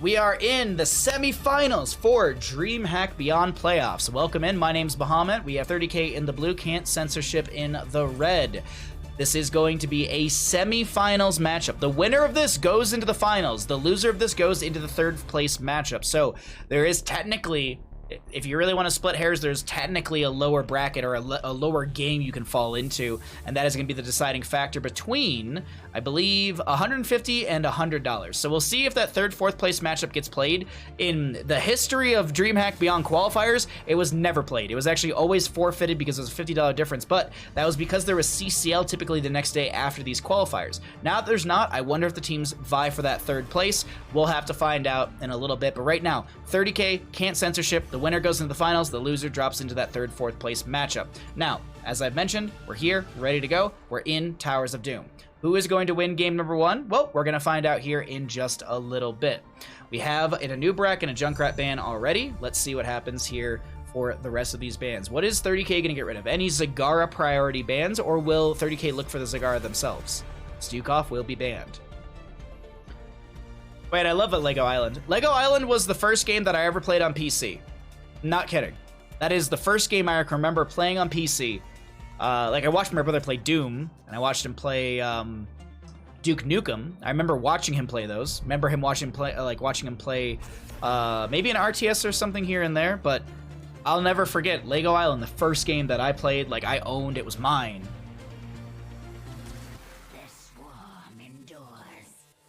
We are in the semifinals for DreamHack Beyond Playoffs. Welcome in. My name's Bahamut. We have 30K in the blue, can't censorship in the red. This is going to be a semifinals matchup. The winner of this goes into the finals. The loser of this goes into the third place matchup. So there is technically, if you really want to split hairs, there's technically a lower bracket or a lower game you can fall into, and that is going to be the deciding factor between, I believe, $150 and $100. So we'll see if that third, fourth place matchup gets played. In the history of DreamHack Beyond qualifiers, it was never played. It was actually always forfeited because it was a $50 difference, but that was because there was CCL typically the next day after these qualifiers. Now that there's not, I wonder if the teams vie for that third place. We'll have to find out in a little bit, but right now, 30K, can't censorship. The winner goes into the finals, the loser drops into that third, fourth place matchup. Now, as I've mentioned, we're here, ready to go. We're in Towers of Doom. Who is going to win game number one? Well, we're going to find out here in just a little bit. We have in a new bracket and a Junkrat ban already. Let's see what happens here for the rest of these bans. What is 30K going to get rid of? Any Zagara priority bans, or will 30K look for the Zagara themselves? Stukov will be banned. Wait, I love that Lego Island. Lego Island was the first game that I ever played on PC. Not kidding. That is the first game I can remember playing on PC. Like, I watched my brother play Doom, and I watched him play Duke Nukem. I remember watching him play those. Remember him watching him play, maybe an RTS or something here and there. But I'll never forget Lego Island, the first game that I played. Like, I owned, it was mine.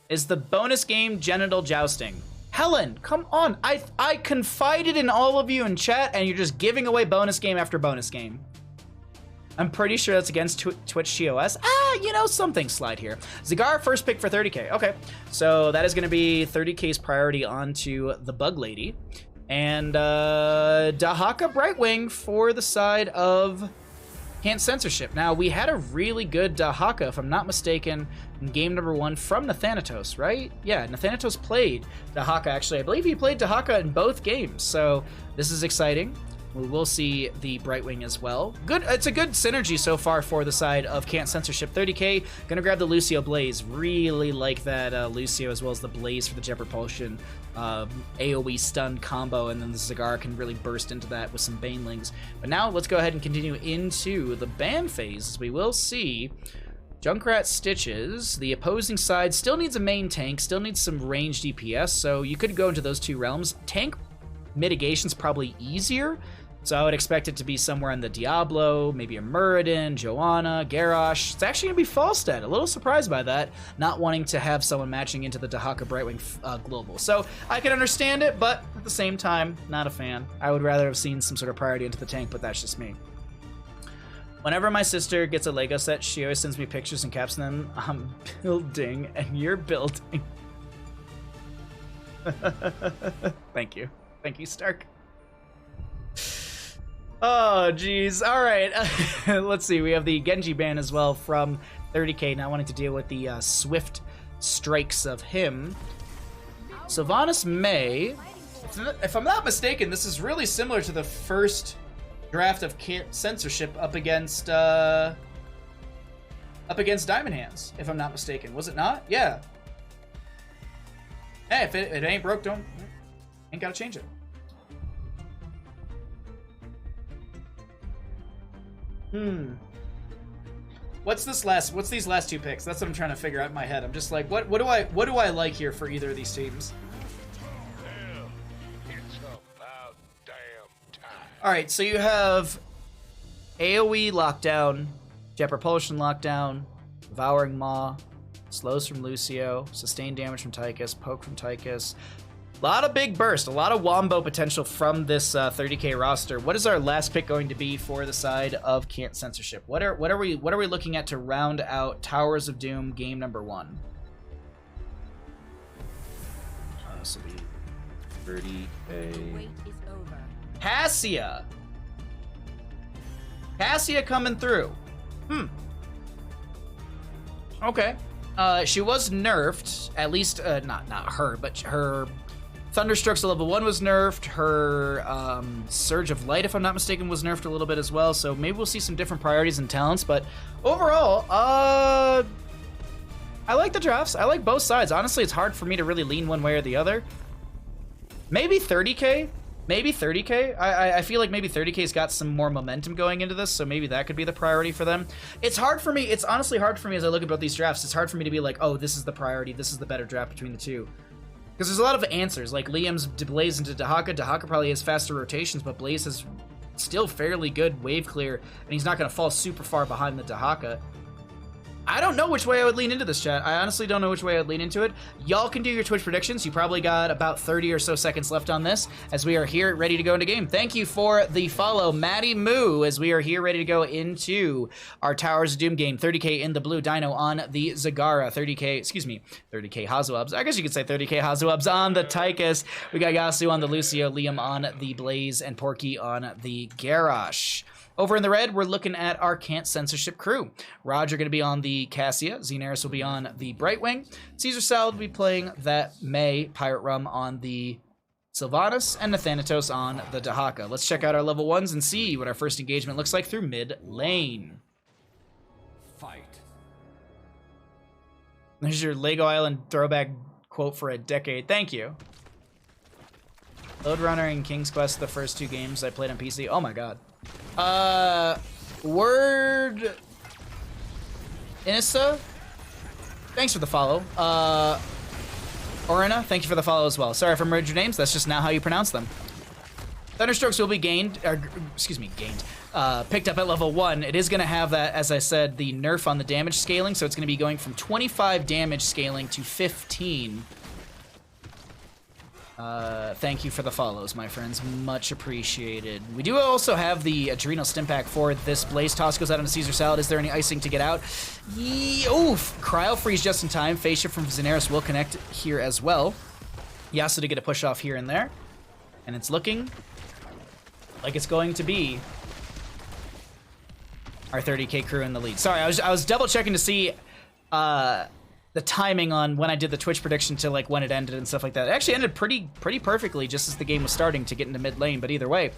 Is the bonus game genital jousting? Helen, come on. I confided in all of you in chat, and you're just giving away bonus game after bonus game. I'm pretty sure that's against Twitch TOS. You know, something slide here. Zagara first pick for 30K. Okay, so that is going to be 30K's priority onto the Bug Lady. And Dahaka Brightwing for the side of can't censorship. Now, we had a really good Dahaka, if I'm not mistaken, in game number one from Nathanatos, right? Yeah, Nathanatos played Dahaka, actually. I believe he played Dahaka in both games, so this is exciting. We will see the Brightwing as well. Good, it's a good synergy so far for the side of can't censorship. 30K, gonna grab the Lucio Blaze. Really like that Lucio, as well as the Blaze for the Jet Propulsion AoE stun combo, and then the Zagara can really burst into that with some Banelings. But now let's go ahead and continue into the ban phase. We will see Junkrat Stitches. The opposing side still needs a main tank, still needs some ranged DPS, so you could go into those two realms. Tank mitigation's probably easier, so I would expect it to be somewhere in the Diablo, maybe a Muradin, Joanna, Garrosh. It's actually going to be Falstad. A little surprised by that, not wanting to have someone matching into the Dahaka Brightwing global. So I can understand it, but at the same time, not a fan. I would rather have seen some sort of priority into the tank, but that's just me. Whenever my sister gets a Lego set, she always sends me pictures and caps them. I'm building, and you're building. Thank you. Thank you, Stark. Oh, geez. All right. Let's see. We have the Genji ban as well from 30K, not wanting to deal with the swift strikes of him. Sylvanas May, if I'm not mistaken, this is really similar to the first draft of censorship up against Diamond Hands, if I'm not mistaken. Was it not? Yeah. Hey, if it ain't broke, ain't gotta change it. What's these last two picks? That's what I'm trying to figure out in my head. I'm just like, what do I like here for either of these teams? It's about damn time. All right, so you have AoE lockdown, Jet Propulsion lockdown, Devouring Maw, slows from Lucio, sustained damage from Tychus, poke from Tychus. A lot of big burst, a lot of wombo potential from this 30K roster. What is our last pick going to be for the side of can't censorship? What are we looking at to round out Towers of Doom game number one? This will be 30K. Cassia coming through. Okay. She was nerfed, at least not her, but her Thunderstruck's level 1 was nerfed. Her Surge of Light, if I'm not mistaken, was nerfed a little bit as well. So maybe we'll see some different priorities and talents. But overall, I like the drafts. I like both sides. Honestly, it's hard for me to really lean one way or the other. Maybe 30k? Maybe 30k? I feel like maybe 30k's got some more momentum going into this, so maybe that could be the priority for them. It's hard for me, it's honestly hard for me as I look at both these drafts, it's hard for me to be like, oh, this is the priority, this is the better draft between the two. Because there's a lot of answers, like Liam's Blaze into Dahaka. Dahaka probably has faster rotations, but Blaze has still fairly good wave clear, and he's not going to fall super far behind the Dahaka. I don't know which way I would lean into this, chat. I honestly don't know which way I'd lean into it. Y'all can do your Twitch predictions. You probably got about 30 or so seconds left on this as we are here ready to go into game. Thank you for the follow, Maddie Moo, as we are here ready to go into our Towers of Doom game. 30k in the blue Dino on the Zagara. 30k Hazuabs. I guess you could say 30k Hazuabs on the Tychus. We got Yasu on the Lucio, Liam on the Blaze, and Porky on the Garrosh. Over in the red, we're looking at our Can't Censorship crew. Roger going to be on the Cassia. Xenaris will be on the Brightwing. Caesar Salad will be playing that May. Pirate Rum on the Sylvanas. And Nathanatos on the Dahaka. Let's check out our level 1s and see what our first engagement looks like through mid lane. Fight. There's your Lego Island throwback quote for a decade. Thank you. Load Runner and King's Quest, the first 2 games I played on PC. Oh my god. Word Inissa, thanks for the follow. Orina, thank you for the follow as well. Sorry if I murdered your names, that's just now how you pronounce them. Thunderstrokes will be picked up at level 1. It is going to have that, as I said, the nerf on the damage scaling, so it's going to be going from 25 damage scaling to 15. Thank you for the follows, my friends. Much appreciated. We do also have the Adrenal Stim Pack for this Blaze. Toss goes out on a Caesar Salad. Is there any icing to get out? Oof! Cryo Freeze just in time. Phase Shift from Xenaris will connect here as well. Yasuo to get a push off here and there. And it's looking like it's going to be our 30k crew in the lead. Sorry, I was double checking to see the timing on when I did the Twitch prediction to like when it ended and stuff like that. It actually ended pretty perfectly just as the game was starting to get into mid lane, but either way.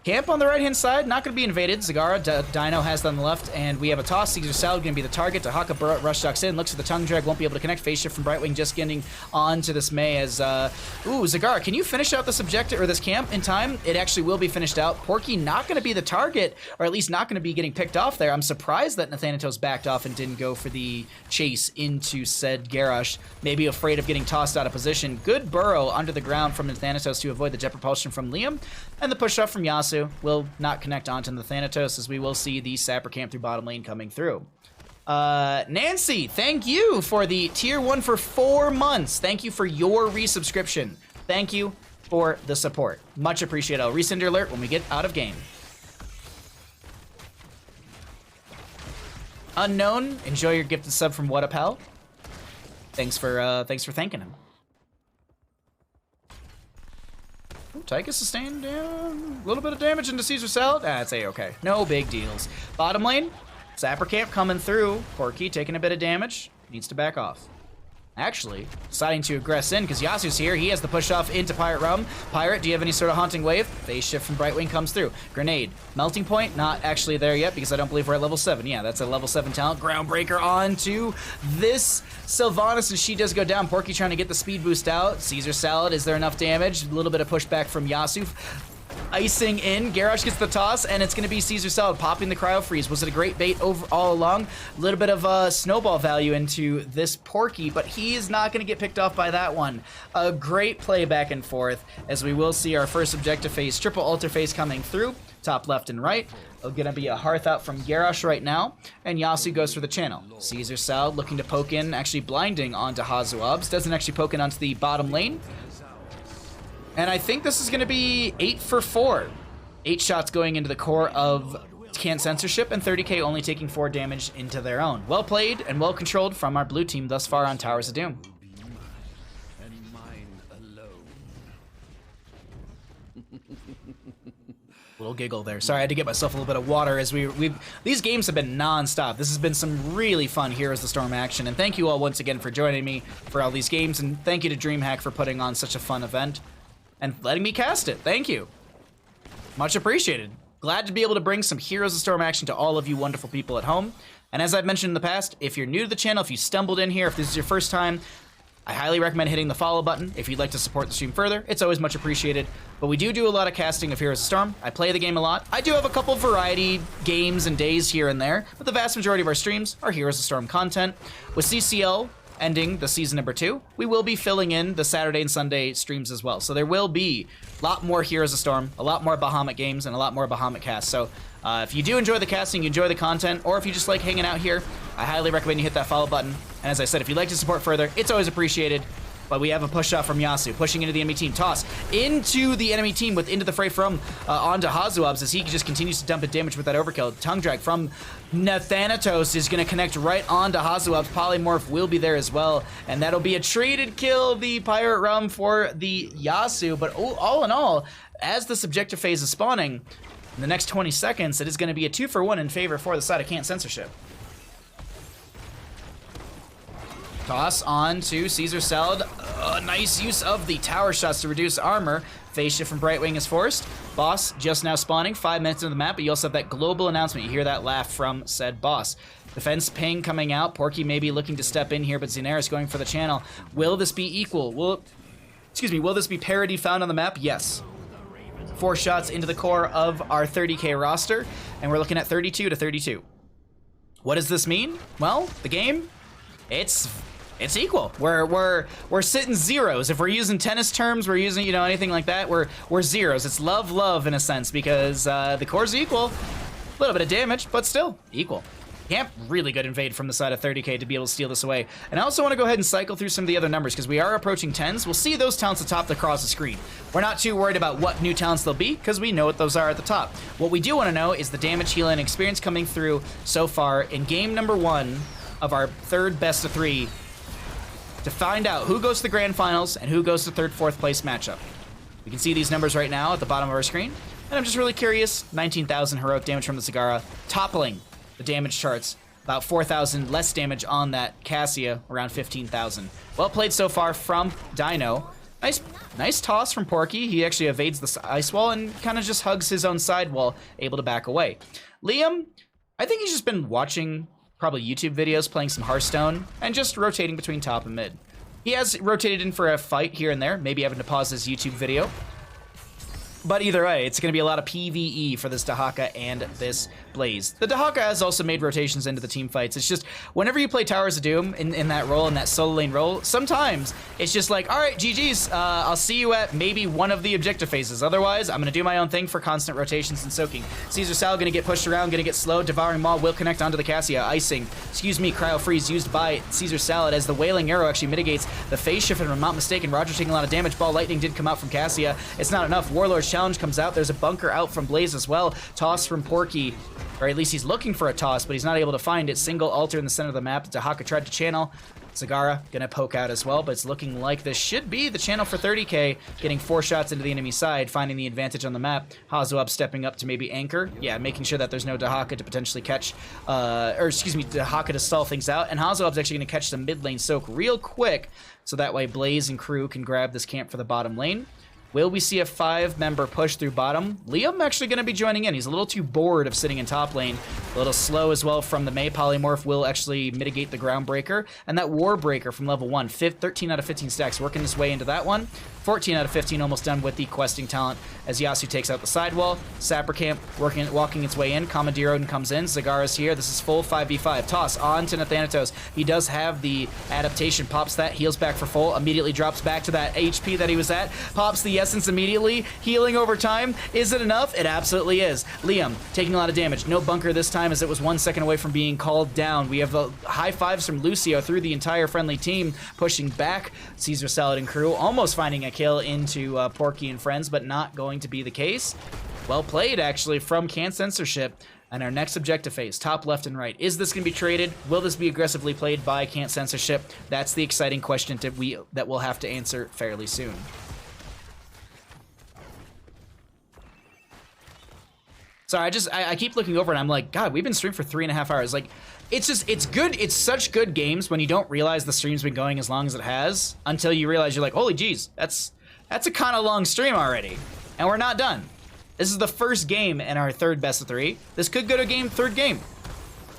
Camp on the right-hand side, not going to be invaded. Zagara, Dino has that on the left, and we have a toss. Caesar Salad going to be the target. Dahaka rush ducks in, looks at the tongue drag, won't be able to connect. Phase Shift from Brightwing just getting onto this May as, ooh, Zagara, can you finish out this objective, or this camp in time? It actually will be finished out. Porky not going to be the target, or at least not going to be getting picked off there. I'm surprised that Nathanatos backed off and didn't go for the chase into said Garrosh, maybe afraid of getting tossed out of position. Good burrow under the ground from Nathanatos to avoid the jet propulsion from Liam, and the push off from Yasu will not connect onto the Thanatos, as we will see the Sapper camp through bottom lane coming through. Nancy, thank you for the tier 1 for 4 months. Thank you for your resubscription. Thank you for the support. Much appreciated. I'll resend your alert when we get out of game. Unknown, enjoy your gifted sub from What Up Hell. Thanks for thanking him. Tychus sustained down a little bit of damage into Caesar Salad. That's A-okay. No big deals. Bottom lane, Sapper camp coming through. Porky taking a bit of damage. Needs to back off. Actually, deciding to aggress in because Yasu's here. He has the push off into Pirate Rum. Pirate, do you have any sort of haunting wave? Phase Shift from Brightwing comes through. Grenade. Melting Point, not actually there yet because I don't believe we're at level 7. Yeah, that's a level 7 talent. Groundbreaker onto this Sylvanas, and she does go down. Porky trying to get the speed boost out. Caesar Salad, is there enough damage? A little bit of pushback from Yasu. Icing in, Garrosh gets the toss, and it's going to be Caesar Salad popping the Cryo Freeze. Was it a great bait all along? A little bit of snowball value into this Porky, but he is not going to get picked off by that one. A great play back and forth, as we will see our first objective phase, triple altar phase coming through, top left and right. Going to be a Hearth out from Garrosh right now, and Yasu goes for the channel. Caesar Salad looking to poke in, actually blinding onto Hazuabs. Doesn't actually poke in onto the bottom lane. And I think this is going to be 8 for 4. 8 shots going into the core of Can't Censorship, and 30k only taking 4 damage into their own. Well played and well controlled from our blue team thus far on Towers of Doom. Little giggle there. Sorry, I had to get myself a little bit of water as these games have been non-stop. This has been some really fun Heroes of the Storm action, and thank you all once again for joining me for all these games, and thank you to DreamHack for putting on such a fun event and letting me cast it. Thank you. Much appreciated. Glad to be able to bring some Heroes of Storm action to all of you wonderful people at home. And as I've mentioned in the past, if you're new to the channel, if you stumbled in here, if this is your first time, I highly recommend hitting the follow button if you'd like to support the stream further. It's always much appreciated. But we do a lot of casting of Heroes of Storm. I play the game a lot. I do have a couple variety games and days here and there, but the vast majority of our streams are Heroes of Storm content. With CCL ending the season number 2, we will be filling in the Saturday and Sunday streams as well. So there will be a lot more Heroes of Storm, a lot more Bahamut games, and a lot more Bahamut casts. So if you do enjoy the casting, you enjoy the content, or if you just like hanging out here, I highly recommend you hit that follow button. And as I said, if you'd like to support further, it's always appreciated. But we have a push shot from Yasu, pushing into the enemy team. Toss into the enemy team with into the fray from onto Hazuabs as he just continues to dump it damage with that overkill. Tongue drag from Nathanatos is going to connect right onto Hazuabs. Polymorph will be there as well. And that'll be a traded kill, the Pirate Rum for the Yasu. But all in all, as this objective phase is spawning, in the next 20 seconds, it is going to be a 2-for-1 in favor for the side of Can't Censorship. Toss on to Caesar Salad. Nice use of the tower shots to reduce armor. Phase shift from Brightwing is forced. Boss just now spawning, 5 minutes into the map, but you also have that global announcement. You hear that laugh from said boss. Defense ping coming out. Porky may be looking to step in here, but Xenaris going for the channel. Will this be equal? Will this be parity found on the map? Yes. 4 shots into the core of our 30k roster, and we're looking at 32 to 32. What does this mean? Well, the game, it's equal. We're sitting zeros. If we're using tennis terms, we're using, you know, anything like that, we're zeros. It's love in a sense, because the core's equal. A little bit of damage, but still equal. Camp, really good invade from the side of 30k to be able to steal this away. And I also want to go ahead and cycle through some of the other numbers, because we are approaching 10s. We'll see those talents atop across the screen. We're not too worried about what new talents they'll be, because we know what those are at the top. What we do want to know is the damage, heal, and experience coming through so far in game number 1 of our third best of 3, to find out who goes to the grand finals and who goes to 3rd, 4th place matchup. We can see these numbers right now at the bottom of our screen, and I'm just really curious. 19,000 heroic damage from the Zagara, toppling the damage charts. About 4,000 less damage on that Cassia, around 15,000. Well played so far from Dino. Nice toss from Porky. He actually evades the ice wall and kind of just hugs his own side wall, able to back away. Liam, I think he's just been watching probably YouTube videos, playing some Hearthstone, and just rotating between top and mid. He has rotated in for a fight here and there, maybe having to pause his YouTube video. But either way, it's going to be a lot of PvE for this Dahaka and this Blaze. The Dahaka has also made rotations into the team fights. It's just, whenever you play Towers of Doom in that role, in that solo lane role, sometimes it's just like, all right, GG's, I'll see you at maybe one of the objective phases. Otherwise, I'm going to do my own thing for constant rotations and soaking. Caesar Sal going to get pushed around, going to get slowed. Devouring Maw will connect onto the Cassia. Icing, Cryo Freeze used by Caesar Salad as the Wailing Arrow actually mitigates the phase shift, and if I'm not mistaken, Roger taking a lot of damage. Ball Lightning did come out from Cassia. It's not enough. Warlord's Challenge comes out. There's a bunker out from Blaze as well. Toss from Porky, or at least he's looking for a toss, but he's not able to find it. Single altar in the center of the map. Dahaka tried to channel. Zagara gonna poke out as well, but it's looking like this should be the channel for 30k, getting 4 shots into the enemy side, finding the advantage on the map. Hazuab stepping up to maybe anchor. Yeah, making sure that there's no Dahaka to potentially catch, Dahaka to stall things out. And Hazuab's actually gonna catch some mid lane soak real quick, so that way Blaze and crew can grab this camp for the bottom lane. Will we see a 5-member push through bottom? Liam actually going to be joining in. He's a little too bored of sitting in top lane. A little slow as well from the Mei. Polymorph will actually mitigate the Groundbreaker. And that Warbreaker from level 1. 13 out of 15 stacks working his way into that one. 14 out of 15 almost done with the questing talent as Yasu takes out the sidewall. Sapper Camp walking its way in. Commandeer Odin comes in. Zagara's here. This is full 5v5. Toss on to Nathanatos. He does have the adaptation. Pops that. Heals back for full. Immediately drops back to that HP that he was at. Pops the essence immediately. Healing over time. Is it enough? It absolutely is. Liam taking a lot of damage. No bunker this time as it was 1 second away from being called down. We have high fives from Lucio through the entire friendly team. Pushing back. Caesar Salad and crew almost finding a kill into Porky and friends, but not going to be the case. Well played, actually, from Can't Censorship. And our next objective phase, top, left, and right. Is this going to be traded? Will this be aggressively played by Can't Censorship? That's the exciting question that we'll have to answer fairly soon. Sorry, I keep looking over and I'm like, God, we've been streaming for 3.5 hours. Like, it's good. It's such good games when you don't realize the stream's been going as long as it has until you realize you're like, holy geez, that's a kind of long stream already. And we're not done. This is the first game in our third best of 3. This could go to third game.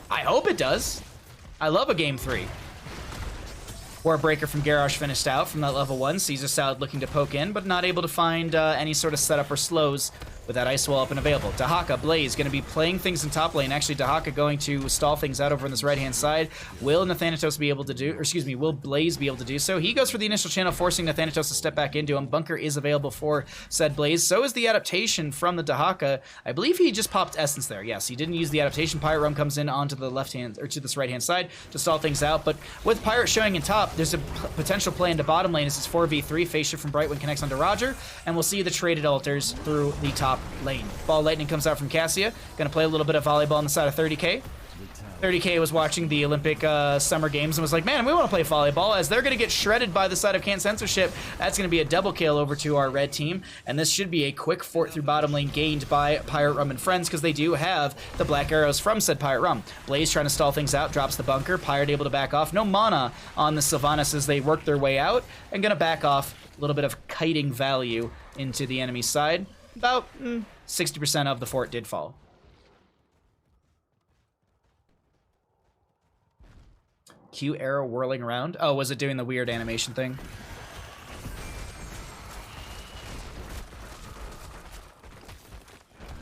I hope it does. I love a game 3. Core Breaker from Garrosh finished out from that level 1. Caesar Salad looking to poke in, but not able to find any sort of setup or slows with that Ice Wall up and available. Dahaka, Blaze, going to be playing things in top lane. Actually, Dahaka going to stall things out over on this right-hand side. Will Nathanatos be able to do, or excuse me, will Blaze be able to do so? He goes for the initial channel, forcing Nathanatos to step back into him. Bunker is available for said Blaze. So is the adaptation from the Dahaka. I believe he just popped Essence there. Yes, he didn't use the adaptation. Pirate Rum comes in onto the left-hand, or to this right-hand side to stall things out. But with Pirate showing in top, there's a potential play into bottom lane as it's 4v3. Phase shift from Brightwing connects onto Roger, and we'll see the traded altars through the top lane. Ball Lightning comes out from Cassia. Gonna play a little bit of volleyball on the side of 30k. 30k was watching the Olympic Summer Games and was like, man, we want to play volleyball, as they're going to get shredded by the side of Can't Censorship. That's going to be a double kill over to our red team, and this should be a quick fort through bottom lane gained by Pirate Rum and friends, because they do have the black arrows from said Pirate Rum. Blaze trying to stall things out, drops the bunker. Pirate able to back off. No mana on the Sylvanas as they work their way out, and going to back off. A little bit of kiting value into the enemy side. About 60% of the fort did fall. Q arrow whirling around. Oh, was it doing the weird animation thing?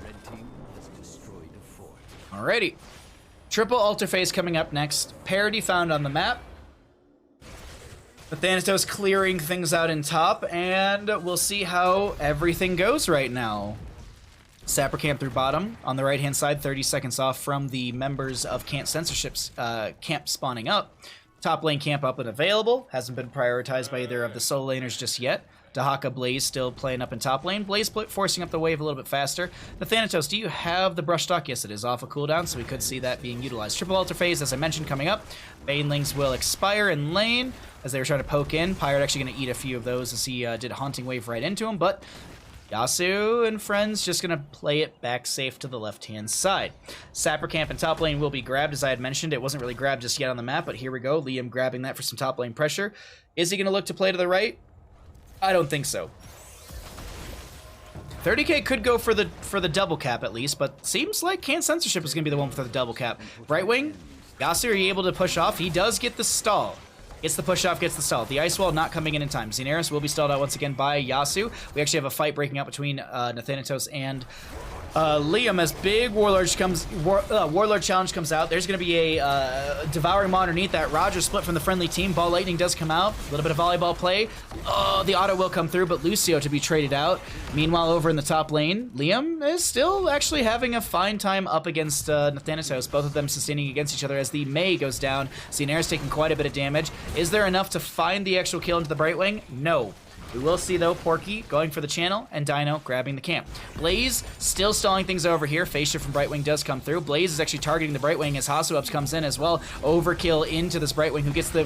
Red team has destroyed a fort. Alrighty. Triple altar phase coming up next. Parity found on the map. But Thanatos clearing things out in top, and we'll see how everything goes right now. Sapper camp through bottom. On the right-hand side, 30 seconds off from the members of Can't Censorship's camp spawning up. Top lane camp up and available. Hasn't been prioritized by either of the solo laners just yet. Dahaka, Blaze still playing up in top lane. Blaze forcing up the wave a little bit faster. The Thanatos, do you have the brush stock? Yes, it is off a cooldown, so we could see that being utilized. Triple altar phase, as I mentioned, coming up. Banelings will expire in lane as they were trying to poke in. Pirate actually going to eat a few of those as he did Haunting Wave right into him, but Yasuo and friends just going to play it back safe to the left-hand side. Sapper camp and top lane will be grabbed, as I had mentioned. It wasn't really grabbed just yet on the map, but here we go. Liam grabbing that for some top lane pressure. Is he going to look to play to the right? I don't think so. 30k could go for the double cap at least, but seems like Can't Censorship is going to be the one for the double cap. Brightwing, Yasuo, are you able to push off? He does get the stall. Gets the push off, gets the stall. The Ice Wall not coming in time. Xenaris will be stalled out once again by Yasuo. We actually have a fight breaking out between Nathanatos and Liam as big Warlord Challenge comes out. There's going to be a Devouring Maw underneath that. Roger split from the friendly team. Ball Lightning does come out. A little bit of volleyball play. Oh, the auto will come through, but Lucio to be traded out. Meanwhile, over in the top lane, Liam is still actually having a fine time up against Nathanatos. Both of them sustaining against each other as the Mei goes down. Xenaris taking quite a bit of damage. Is there enough to find the actual kill into the Brightwing? No. We will see, though, Porky going for the channel and Dino grabbing the camp. Blaze still stalling things over here. Phase shift from Brightwing does come through. Blaze is actually targeting the Brightwing as Hasuups comes in as well. Overkill into this Brightwing, who gets the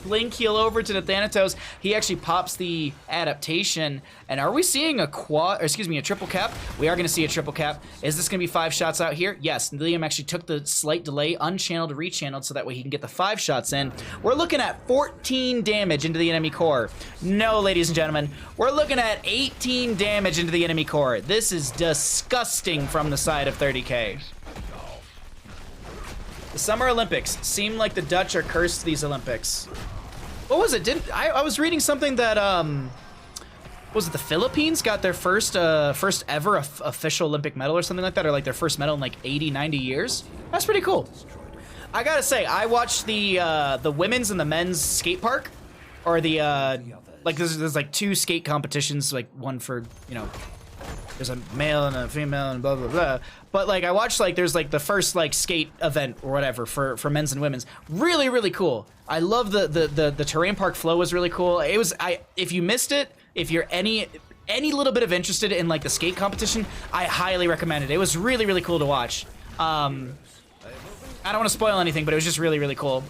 blink heal over to the Thanatos. He actually pops the adaptation. And are we seeing a triple cap? We are going to see a triple cap. Is this going to be 5 shots out here? Yes. Liam actually took the slight delay, unchanneled to rechanneled, so that way he can get the 5 shots in. We're looking at 14 damage into the enemy core. No, ladies and gentlemen. We're looking at 18 damage into the enemy core. This is disgusting from the side of 30k. The Summer Olympics. Seem like the Dutch are cursed to these Olympics. What was it? I was reading something that was it the Philippines got their first ever official Olympic medal or something like that, or like their first medal in like 80-90 years? That's pretty cool. I gotta say, I watched the women's and the men's skate park, or the like there's like 2 skate competitions, like one for, you know, there's a male and a female and blah blah blah. But like I watched, like there's like the first like skate event or whatever for men's and women's. Really, really cool. I love the terrain park flow was really cool. It was, if you missed it, if you're any little bit of interested in like the skate competition, I highly recommend it. It was really, really cool to watch. I don't want to spoil anything, but it was just really, really cool.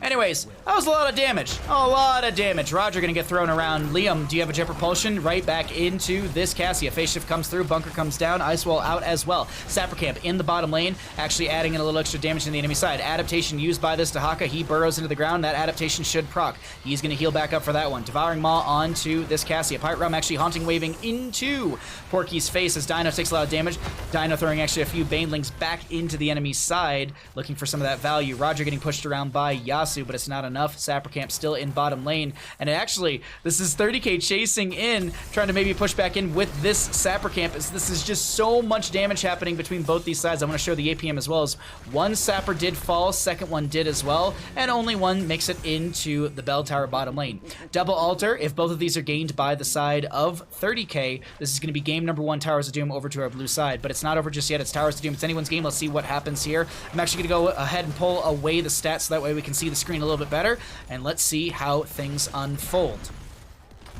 Anyways, that was a lot of damage. A lot of damage. Roger gonna get thrown around. Liam, do you have a jet propulsion? Right back into this Cassia. Phase shift comes through. Bunker comes down. Ice Wall out as well. Sapper camp in the bottom lane, actually adding in a little extra damage to the enemy side. Adaptation used by this Dahaka. He burrows into the ground. That adaptation should proc. He's gonna heal back up for that one. Devouring Maw onto this Cassia. Pirate Rum actually haunting waving into Porky's face as Dino takes a lot of damage. Dino throwing actually a few Banelings back into the enemy's side, looking for some of that value. Roger getting pushed around by Yasuo. Zamasu, but it's not enough. Sapricamp still in bottom lane, and actually, this is 30k chasing in, trying to maybe push back in with this Sapricamp. This is just so much damage happening between both these sides. I want to show the APM as well. As one Sapper did fall, second one did as well, and only one makes it into the bell tower bottom lane. Double altar, if both of these are gained by the side of 30k, this is going to be game number 1, Towers of Doom, over to our blue side, but it's not over just yet. It's Towers of Doom. It's anyone's game. Let's see what happens here. I'm actually going to go ahead and pull away the stats so that way we can see the screen a little bit better, and let's see how things unfold.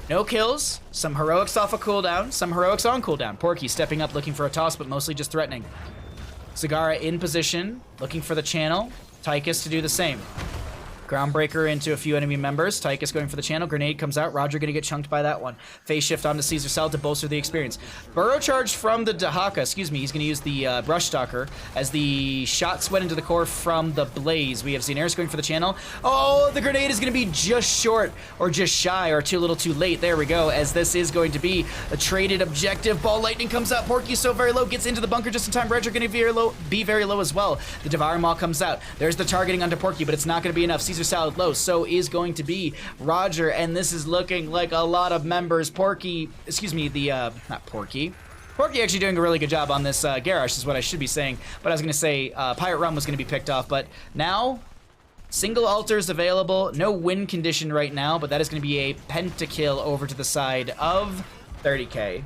No kills, some heroics off a cooldown, some heroics on cooldown. Porky stepping up, looking for a toss, but mostly just threatening. Zagara in position, looking for the channel. Tychus to do the same. Groundbreaker into a few enemy members. Tychus going for the channel. Grenade comes out. Roger going to get chunked by that one. Phase shift onto Caesar Salad to bolster the experience. Burrow charge from the Dahaka. Excuse me. He's going to use the Brush Stalker as the shots went into the core from the Blaze. We have Xenaris going for the channel. Oh, the grenade is going to be just short or just shy or too little too late. There we go, as this is going to be a traded objective. Ball Lightning comes out. Porky so very low. Gets into the bunker just in time. Roger going to be very low as well. The Devour Maw comes out. There's the targeting onto Porky, but it's not going to be enough. Caesar Salad low, so is going to be Roger, and this is looking like a lot of members. Porky, excuse me, not Porky. Porky actually doing a really good job on this Garrosh is what I should be saying, but I was going to say Pirate Rum was going to be picked off, but now single altars available, no win condition right now, but that is going to be a pentakill over to the side of 30k.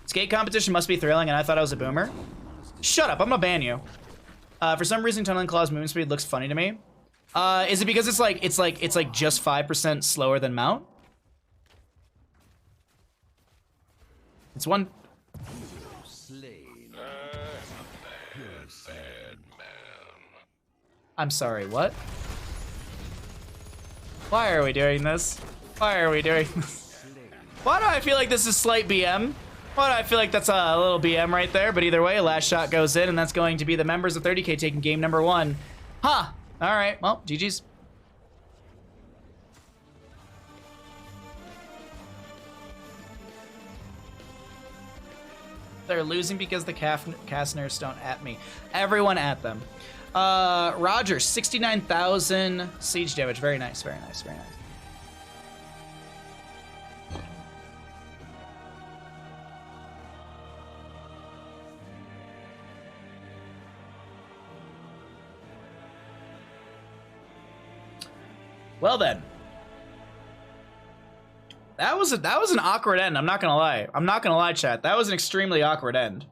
Skate competition must be thrilling, and I thought I was a boomer. Shut up, I'm gonna ban you. For some reason, Tunneling Claw's movement speed looks funny to me. Is it because it's like just 5% slower than Mount? It's one. I'm sorry, what? Why are we doing this? Why are we doing this? Why do I feel like this is slight BM? Why do I feel like that's a little BM right there? But either way, last shot goes in, and that's going to be the members of 30k taking game number 1. Huh. All right. Well, GG's. They're losing because the Castners don't at me. Everyone at them. Roger, 69,000 siege damage. Very nice, very nice, very nice. Well then, that was an awkward end. I'm not gonna lie. I'm not gonna lie, chat. That was an extremely awkward end.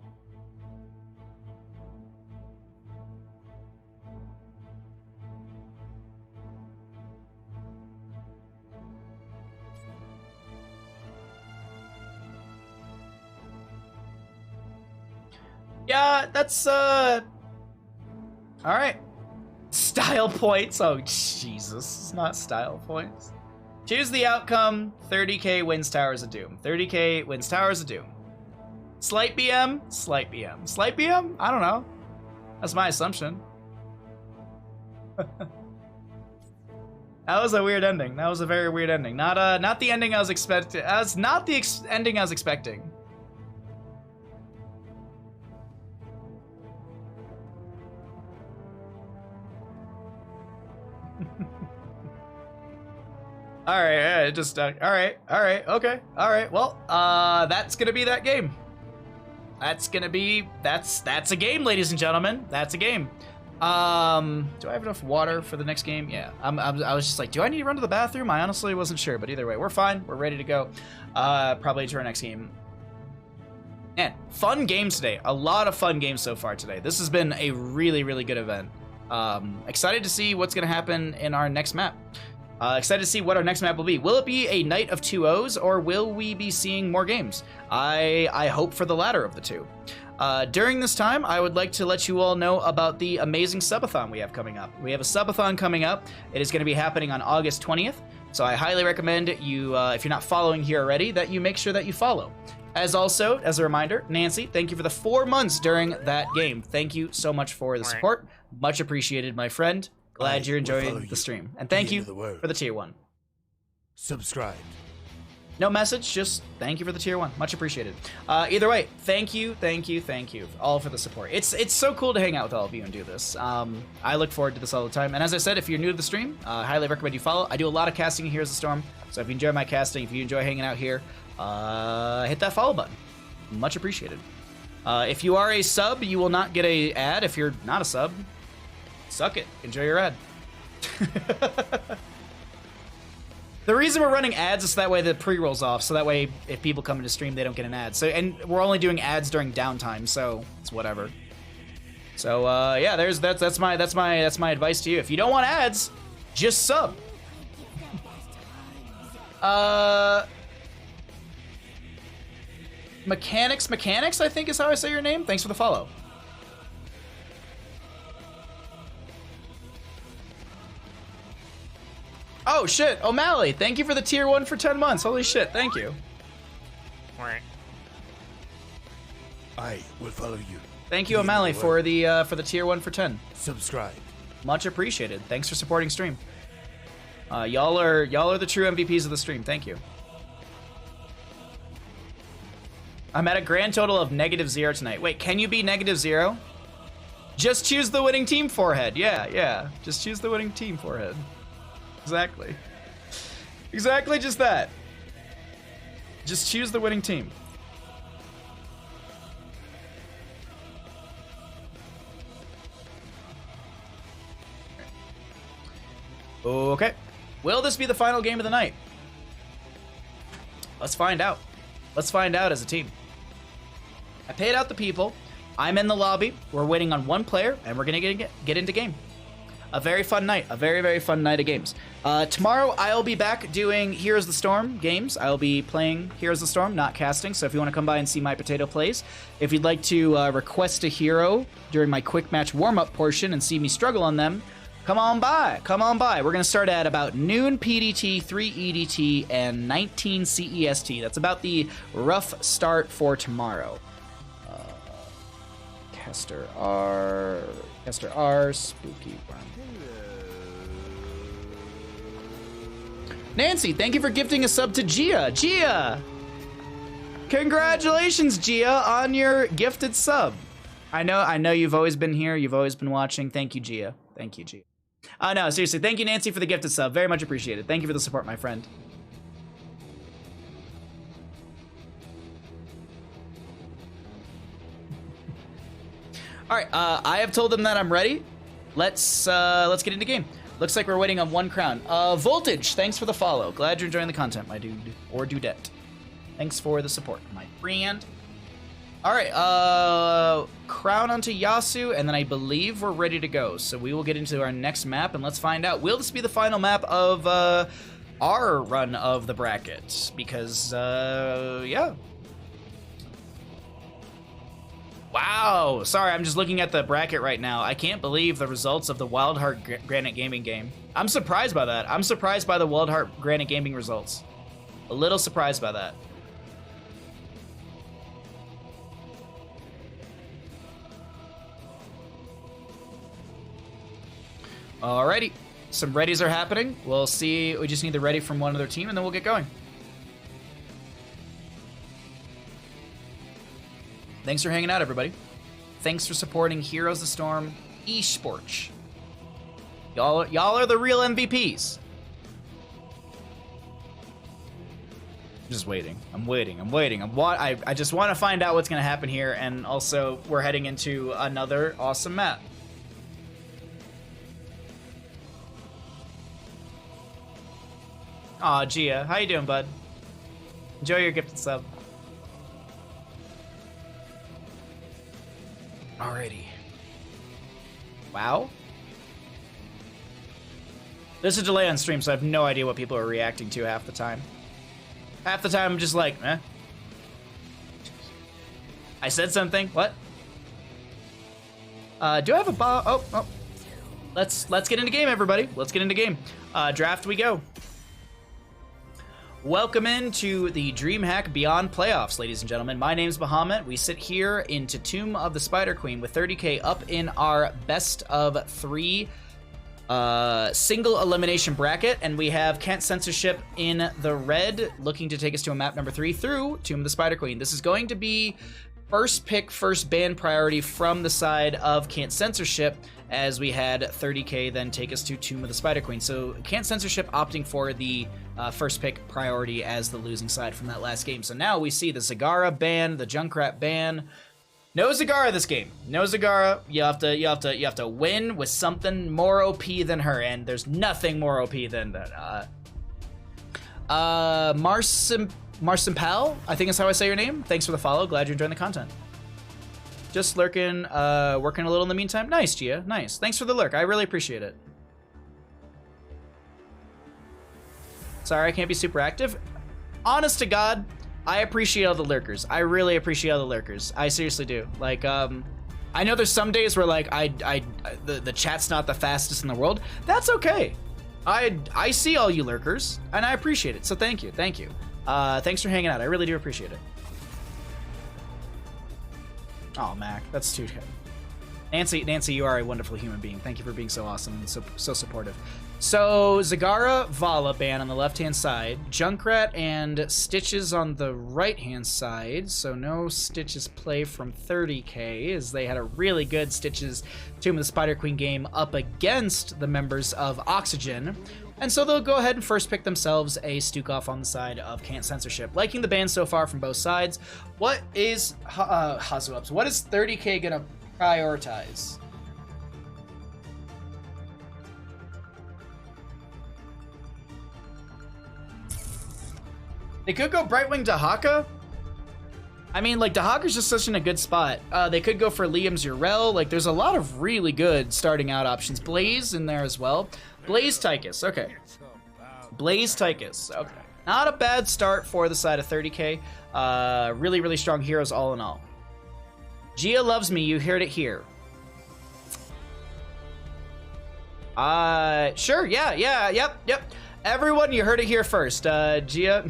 Yeah, that's all right. Style points. Oh, Jesus. It's not style points. Choose the outcome. 30k wins Towers of Doom. 30k wins Towers of Doom. Slight BM? Slight BM. Slight BM? I don't know. That's my assumption. That was a weird ending. That was a very weird ending. Not the ending I was expecting. That's not the ending I was expecting. All right, all right, okay, all right. Well, that's gonna be that game. That's a game, ladies and gentlemen. That's a game. Do I have enough water for the next game? Yeah. I was just like, do I need to run to the bathroom? I honestly wasn't sure, but either way, we're fine. We're ready to go. Probably to our next game. Man, fun games today. A lot of fun games so far today. This has been a really, really good event. Excited to see what's gonna happen in our next map. Excited to see what our next map will be. Will it be a night of 2-0s, or will we be seeing more games? I hope for the latter of the two. During this time, I would like to let you all know about the amazing subathon we have coming up. We have a subathon coming up. It is going to be happening on August 20th, so I highly recommend you, if you're not following here already, that you make sure that you follow. As a reminder, Nancy, thank you for the 4 months during that game. Thank you so much for the support. Much appreciated, my friend. Glad you're enjoying the stream. And thank you for the tier 1. Subscribe. No message, just thank you for the tier 1. Much appreciated. Either way, thank you all for the support. It's so cool to hang out with all of you and do this. I look forward to this all the time. And as I said, if you're new to the stream, highly recommend you follow. I do a lot of casting in Heroes of the Storm, so if you enjoy my casting, if you enjoy hanging out here, hit that follow button. Much appreciated. If you are a sub, you will not get a ad. If you're not a sub, suck it. Enjoy your ad. The reason we're running ads is so that way the pre-roll's off, so that way if people come into stream, they don't get an ad. So, and we're only doing ads during downtime, so it's whatever. So yeah, that's my advice to you. If you don't want ads, just sub. Mechanics, I think is how I say your name. Thanks for the follow. Oh shit, O'Malley, thank you for the tier 1 for 10 months. Holy shit, thank you. I will follow you. Thank you, O'Malley, for the tier 1 for 10. Subscribe. Much appreciated. Thanks for supporting stream. Y'all are the true MVPs of the stream. Thank you. I'm at a grand total of -0 tonight. Wait, can you be -0? Just choose the winning team, Forehead. Yeah. Just choose the winning team, Forehead. Exactly. Exactly just that. Just choose the winning team. Okay. Will this be the final game of the night? Let's find out. Let's find out as a team. I paid out the people. I'm in the lobby. We're waiting on one player, and we're going to get into game. A very fun night. A very, very fun night of games. Tomorrow, I'll be back doing Heroes of the Storm games. I'll be playing Heroes of the Storm, not casting. So if you want to come by and see my potato plays, if you'd like to request a hero during my quick match warm-up portion and see me struggle on them, come on by. Come on by. We're going to start at about noon PDT, 3 EDT, and 19 CEST. That's about the rough start for tomorrow. Kester R, Spooky Brown. Nancy, thank you for gifting a sub to Gia. Gia! Congratulations, Gia, on your gifted sub. I know you've always been here. You've always been watching. Thank you, Gia. Thank you, Gia. No, seriously, thank you, Nancy, for the gifted sub. Very much appreciated. Thank you for the support, my friend. All right, I have told them that I'm ready. Let's get into game. Looks like we're waiting on one crown. Voltage, thanks for the follow. Glad you're enjoying the content, my dude or dudette. Thanks for the support, my friend. All right, crown onto Yasu, and then I believe we're ready to go. So we will get into our next map, and let's find out. Will this be the final map of our run of the bracket? Because, yeah. Wow, sorry, I'm just looking at the bracket right now. I can't believe the results of the Wild Heart Granite Gaming game. I'm surprised by that. I'm surprised by the Wild Heart Granite Gaming results. A little surprised by that. Alrighty, some readies are happening. We'll see, we just need the ready from one other team and then we'll get going. Thanks for hanging out, everybody. Thanks for supporting Heroes of the Storm eSports. Y'all are the real MVPs. I'm just waiting. I'm waiting. I just want to find out what's going to happen here, and also we're heading into another awesome map. Aw, Gia, how you doing, bud? Enjoy your gifted sub. Alrighty. Wow. There's a delay on stream, so I have no idea what people are reacting to half the time. Half the time I'm just like, eh. I said something. What? Do I have a oh. Let's get into game, everybody. Let's get into game. Draft we go. Welcome into the DreamHack Beyond playoffs, ladies and gentlemen. My name's Bahamut. We sit here into Tomb of the Spider Queen with 30k up in our best of 3 single elimination bracket, and we have Kent Censorship in the red, looking to take us to a map number 3 through Tomb of the Spider Queen. This is going to be first pick, first ban priority from the side of Kent Censorship, as we had 30k then take us to Tomb of the Spider Queen. So Kent Censorship opting for the first pick priority as the losing side from that last game. So now we see the Zagara ban, the Junkrat ban. No Zagara this game. No Zagara. You have to win with something more OP than her, and there's nothing more OP than that. Marcimpal, I think is how I say your name. Thanks for the follow. Glad you're enjoying the content. Just lurking, working a little in the meantime. Nice, Gia. Nice. Thanks for the lurk. I really appreciate it. Sorry, I can't be super active. Honest to God, I appreciate all the lurkers. I really appreciate all the lurkers. I seriously do. Like, I know there's some days where like the chat's not the fastest in the world. That's okay. I see all you lurkers and I appreciate it. So thank you. Thank you. Thanks for hanging out. I really do appreciate it. Oh, Mac, that's too good. Nancy, you are a wonderful human being. Thank you for being so awesome and so supportive. So, Zagara, Vala ban on the left-hand side. Junkrat and Stitches on the right-hand side. So, no Stitches play from 30k, as they had a really good Stitches Tomb of the Spider Queen game up against the members of Oxygen. And so they'll go ahead and first pick themselves a Stukov on the side of Kent Censorship. Liking the ban so far from both sides. What is Hazuups? What is 30k gonna prioritize? They could go Brightwing Dahaka. I mean, like, Dahaka's just such in a good spot. They could go for Liam's Urel. Like, there's a lot of really good starting out options. Blaze in there as well. Blaze Tychus, okay. Blaze Tychus, okay. Not a bad start for the side of 30k. Really, really strong heroes all in all. Gia loves me, you heard it here. Sure, yeah, yep. Everyone, you heard it here first. Gia.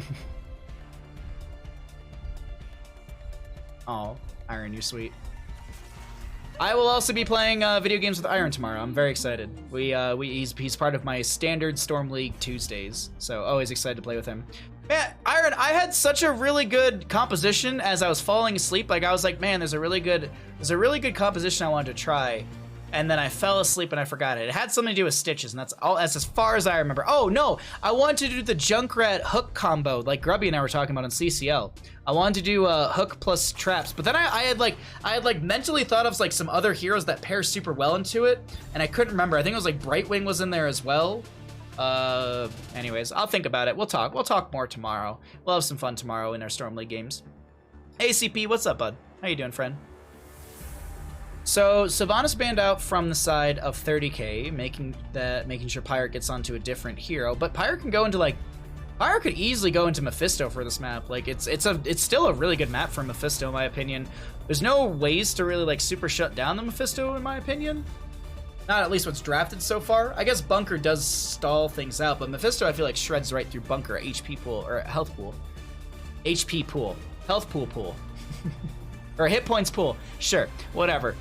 Oh, Iron, you're sweet. I will also be playing video games with Iron tomorrow. I'm very excited. He's part of my standard Storm League Tuesdays, so always excited to play with him. Man, Iron, I had such a really good composition as I was falling asleep. Like, I was like, man, there's a really good composition I wanted to try. And then I fell asleep and I forgot it. It had something to do with Stitches, and that's as far as I remember. Oh no, I wanted to do the Junkrat hook combo, like Grubby and I were talking about on CCL. I wanted to do hook plus traps, but then I had like mentally thought of like some other heroes that pair super well into it, and I couldn't remember. I think it was like Brightwing was in there as well. Anyways, I'll think about it. We'll talk more tomorrow. We'll have some fun tomorrow in our Storm League games. ACP, what's up, bud? How you doing, friend? So Sylvanas banned out from the side of 30k, making sure Pyre gets onto a different hero. But Pyre can go into Pyre could easily go into Mephisto for this map. Like it's still a really good map for Mephisto in my opinion. There's no ways to really like super shut down the Mephisto in my opinion. Not at least what's drafted so far. I guess Bunker does stall things out, but Mephisto I feel like shreds right through Bunker HP pool or health pool, HP pool, health pool. Or hit points pool. Sure, whatever.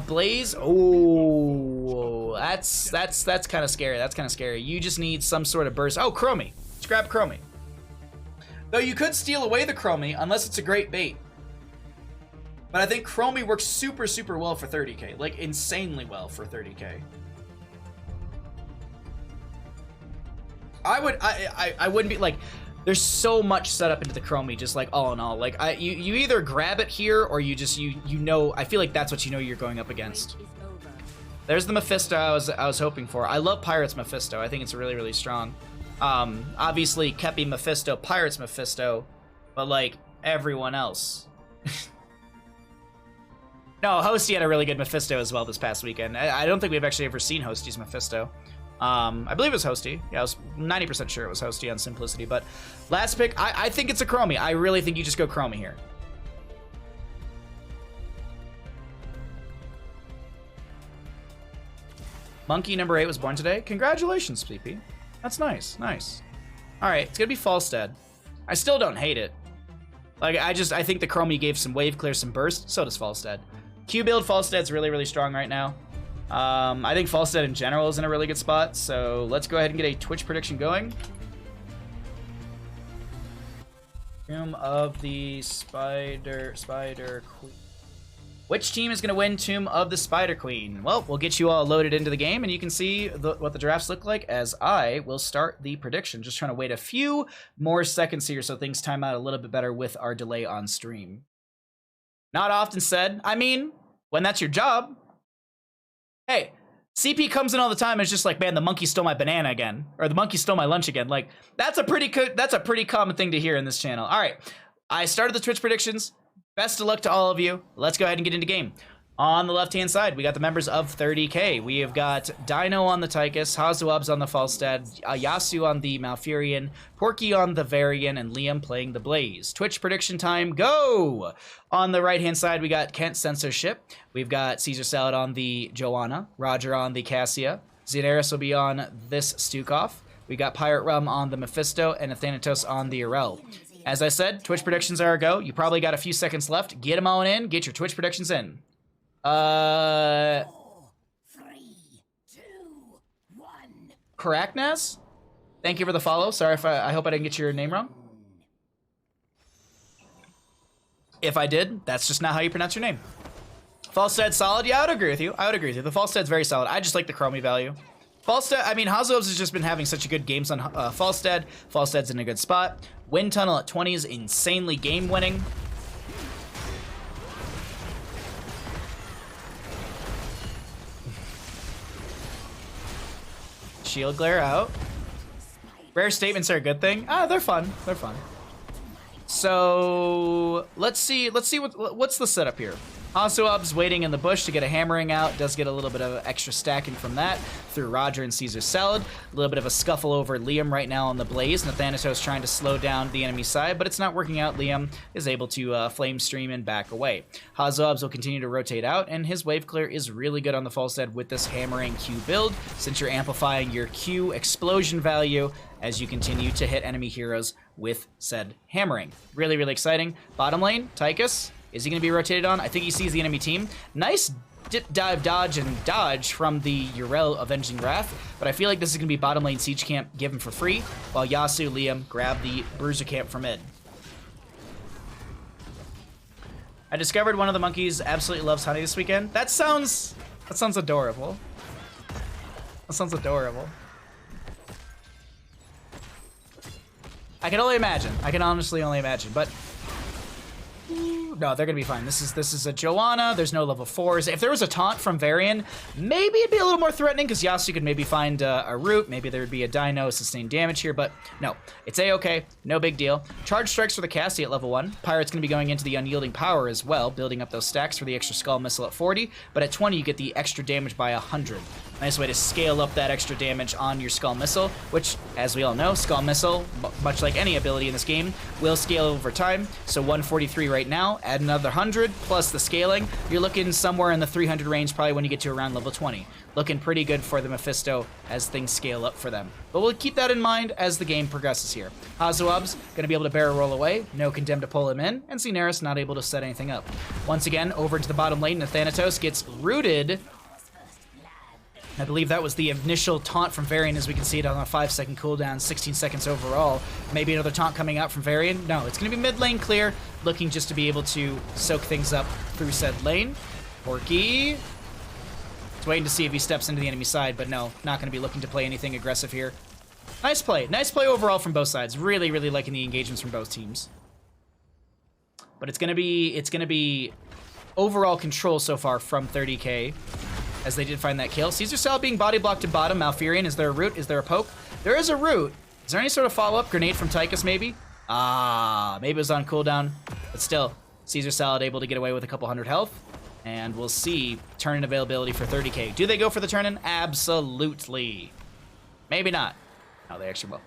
Blaze. Oh, that's kind of scary. That's kind of scary. You just need some sort of burst. Oh, Chromie. Let's grab Chromie. Though you could steal away the Chromie unless it's a great bait. But I think Chromie works super, super well for 30k. Like, insanely well for 30k. I wouldn't be like... There's so much set up into the Chromie, just like all in all. Like you either grab it here or you just you know. I feel like that's what you know you're going up against. There's the Mephisto I was hoping for. I love Pirates Mephisto. I think it's really, really strong. Obviously Kepi Mephisto, Pirates Mephisto, but like everyone else. No, Hosty had a really good Mephisto as well this past weekend. I don't think we've actually ever seen Hosty's Mephisto. I believe it was Hosty. Yeah, I was 90% sure it was Hosty on Simplicity. But last pick, I think it's a Chromie. I really think you just go Chromie here. Monkey number 8 was born today. Congratulations, PP. That's nice, nice. All right, it's gonna be Falstead. I still don't hate it. Like I think the Chromie gave some wave clear, some burst. So does Falstead. Q build Falstead's really, really strong right now. I think Falstead in general is in a really good spot, so let's go ahead and get a Twitch prediction going. Tomb of the Spider Queen. Which team is going to win Tomb of the Spider Queen? Well, we'll get you all loaded into the game, and you can see what the drafts look like as I will start the prediction. Just trying to wait a few more seconds here so things time out a little bit better with our delay on stream. Not often said. I mean, when that's your job. Hey, CP comes in all the time and it's just like, man, the monkey stole my banana again. Or the monkey stole my lunch again. Like, that's a pretty common thing to hear in this channel. All right, I started the Twitch predictions. Best of luck to all of you. Let's go ahead and get into game. On the left-hand side, we got the members of 30K. We have got Dino on the Tychus, Hazuabs on the Falstad, Yasu on the Malfurion, Porky on the Varian, and Liam playing the Blaze. Twitch prediction time, go! On the right-hand side, we got Kent Censorship. We've got Caesar Salad on the Joanna, Roger on the Cassia, Xenaris will be on this Stukov. We got Pirate Rum on the Mephisto, and Athanatos on the Arel. As I said, Twitch predictions are a go. You probably got a few seconds left. Get them on in. Get your Twitch predictions in. 4, 3, 2, 1. Karaknaz? Thank you for the follow. Sorry if I hope I didn't get your name wrong. If I did, that's just not how you pronounce your name. Falstead solid? Yeah, I would agree with you. The Falstead's very solid. I just like the Chromie value. Falstead, I mean, Hazuobs has just been having such good games on Falstead. Falstead's in a good spot. Wind Tunnel at 20 is insanely game-winning. Shield Glare out. Rare statements are a good thing. Ah, they're fun. They're fun. So let's see what's the setup here. Hazuob's waiting in the bush to get a hammering out. Does get a little bit of extra stacking from that through Roger and Caesar Salad. A little bit of a scuffle over Liam right now on the Blaze. Nathanatos trying to slow down the enemy side, but it's not working out. Liam is able to flame stream and back away. Hazuob's will continue to rotate out, and his wave clear is really good on the Falstead with this hammering Q build, since you're amplifying your Q explosion value as you continue to hit enemy heroes with said hammering. Really, really exciting. Bottom lane, Tychus. Is he going to be rotated on? I think he sees the enemy team. Nice dip, dive, dodge, and dodge from the Yrel Avenging Wrath, but I feel like this is going to be bottom lane Siege Camp given for free, while Yasu, Liam grab the Bruiser Camp from mid. I discovered one of the monkeys absolutely loves honey this weekend. That sounds adorable. That sounds adorable. I can only imagine. I can honestly only imagine, but no, they're gonna be fine. This is a Joanna. There's no level 4s. If there was a taunt from Varian, maybe it'd be a little more threatening because Yasu could maybe find a root. Maybe there would be a Dino sustained damage here, but no, it's a-okay. No big deal. Charge strikes for the Cassie at level 1. Pirate's gonna be going into the unyielding power as well, building up those stacks for the extra Skull Missile at 40. But at 20, you get the extra damage by 100. Nice way to scale up that extra damage on your Skull Missile, which, as we all know, Skull Missile, much like any ability in this game, will scale over time. So 143 right now, add another 100, plus the scaling, you're looking somewhere in the 300 range probably when you get to around level 20. Looking pretty good for the Mephisto as things scale up for them. But we'll keep that in mind as the game progresses here. Hazuob's gonna be able to barrel roll away, no Condemn to pull him in, and Xenaris not able to set anything up. Once again, over to the bottom lane, Nathanatos gets rooted. I believe that was the initial taunt from Varian, as we can see it on a 5-second cooldown, 16 seconds overall. Maybe another taunt coming out from Varian. No, it's going to be mid lane clear, looking just to be able to soak things up through said lane. Porky. It's waiting to see if he steps into the enemy side, but no, not going to be looking to play anything aggressive here. Nice play. Nice play overall from both sides. Really, really liking the engagements from both teams. But it's going to be overall control so far from 30K. As they did find that kill. Caesar Salad being body blocked to bottom. Malfurion, is there a root? Is there a poke? There is a root. Is there any sort of follow-up? Grenade from Tychus, maybe? Ah, maybe it was on cooldown. But still, Caesar Salad able to get away with a couple hundred health. And we'll see turn-in availability for 30K. Do they go for the turn-in? Absolutely. Maybe not. No, they actually will.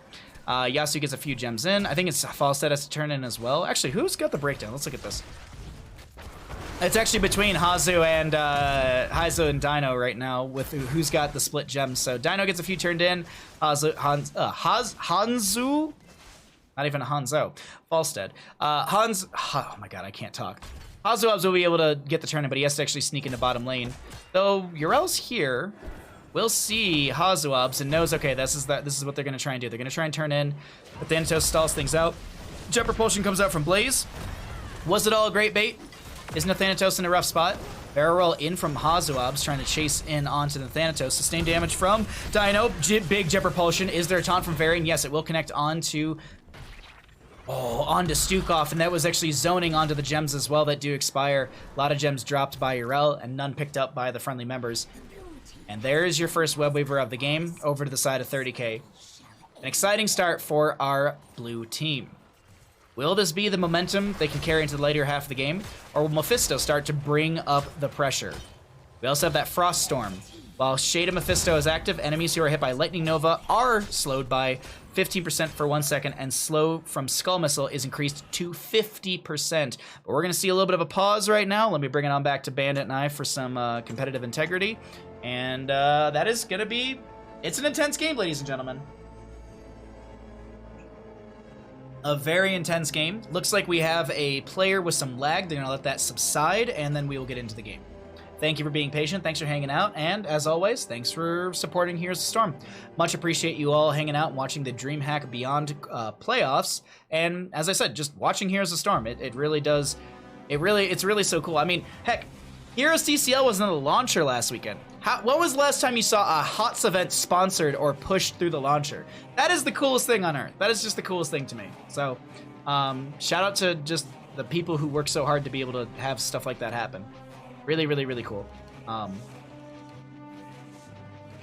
Yasu gets a few gems in. I think it's Falstead has to turn in as well. Actually, who's got the breakdown? Let's look at this. It's actually between Hazu and Dino right now with who's got the split gems. So Dino gets a few turned in. Hanzu, not even a Hanzo. Falstead. Oh my god, I can't talk. Hazuabs will be able to get the turn in, but he has to actually sneak into bottom lane. Though Urel's here, we'll see Hazuabs and knows, okay, this is what they're going to try and do. They're going to try and turn in, but Thanatos stalls things out. Jet Propulsion comes out from Blaze. Was it all a great bait? Isn't Thanatos in a rough spot? Barrel roll in from Hazuabs, trying to chase in onto the Thanatos. Sustained damage from Dino. Big Jet Propulsion. Is there a taunt from Varian? Yes, it will connect onto Stukov, and that was actually zoning onto the gems as well that do expire. A lot of gems dropped by Urel, and none picked up by the friendly members. And there's your first Web Weaver of the game, over to the side of 30k. An exciting start for our blue team. Will this be the momentum they can carry into the later half of the game, or will Mephisto start to bring up the pressure? We also have that Frost Storm. While Shade of Mephisto is active, enemies who are hit by Lightning Nova are slowed by 15% for 1 second, and slow from Skull Missile is increased to 50%. But we're going to see a little bit of a pause right now. Let me bring it on back to Bandit and I for some competitive integrity. And that is going to be... It's an intense game, ladies and gentlemen. A very intense game. Looks like we have a player with some lag. They're going to let that subside, and then we will get into the game. Thank you for being patient. Thanks for hanging out. And as always, thanks for supporting Here's the Storm. Much appreciate you all hanging out and watching the DreamHack Beyond playoffs. And as I said, just watching Here's the Storm. It really does. It's really so cool. I mean, heck, Heroes TCL was in the launcher last weekend. What was the last time you saw a HOTS event sponsored or pushed through the launcher? That is the coolest thing on earth. That is just the coolest thing to me. So, shout out to just the people who work so hard to be able to have stuff like that happen. Really, really, really cool. I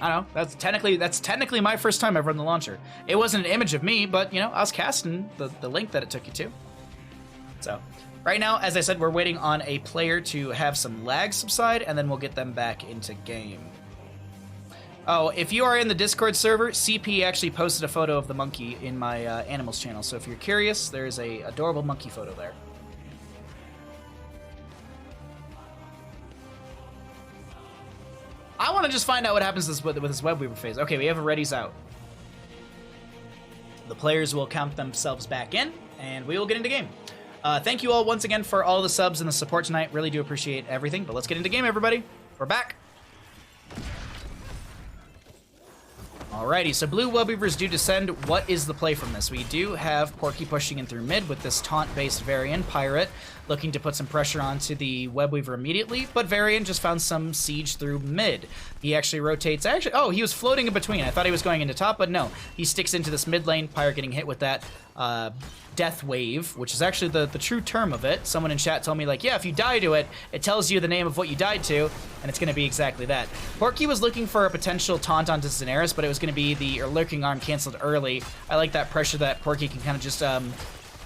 don't know. That's technically my first time ever on the launcher. It wasn't an image of me, but you know, I was casting the link that it took you to. So, right now, as I said, we're waiting on a player to have some lag subside, and then we'll get them back into game. Oh, if you are in the Discord server, CP actually posted a photo of the monkey in my animals channel. So if you're curious, there's a adorable monkey photo there. I want to just find out what happens with this Web Weaver phase. Okay, we have a readies out. The players will count themselves back in, and we will get into game. Thank you all once again for all the subs and the support tonight. Really do appreciate everything, but let's get into game, everybody. We're back. Alrighty, so blue Web Weavers do descend. What is the play from this? We do have Porky pushing in through mid with this taunt-based Varian, Pirate, looking to put some pressure onto the Web Weaver immediately, but Varian just found some siege through mid. He actually rotates, oh, he was floating in between. I thought he was going into top, but no. He sticks into this mid lane, Pirate getting hit with that death wave, which is actually the true term of it. Someone in chat told me, like, yeah, if you die to it, it tells you the name of what you died to, and it's going to be exactly that. Porky was looking for a potential taunt onto Daenerys, but it was going to be the lurking arm canceled early. I like that pressure that Porky can kind of just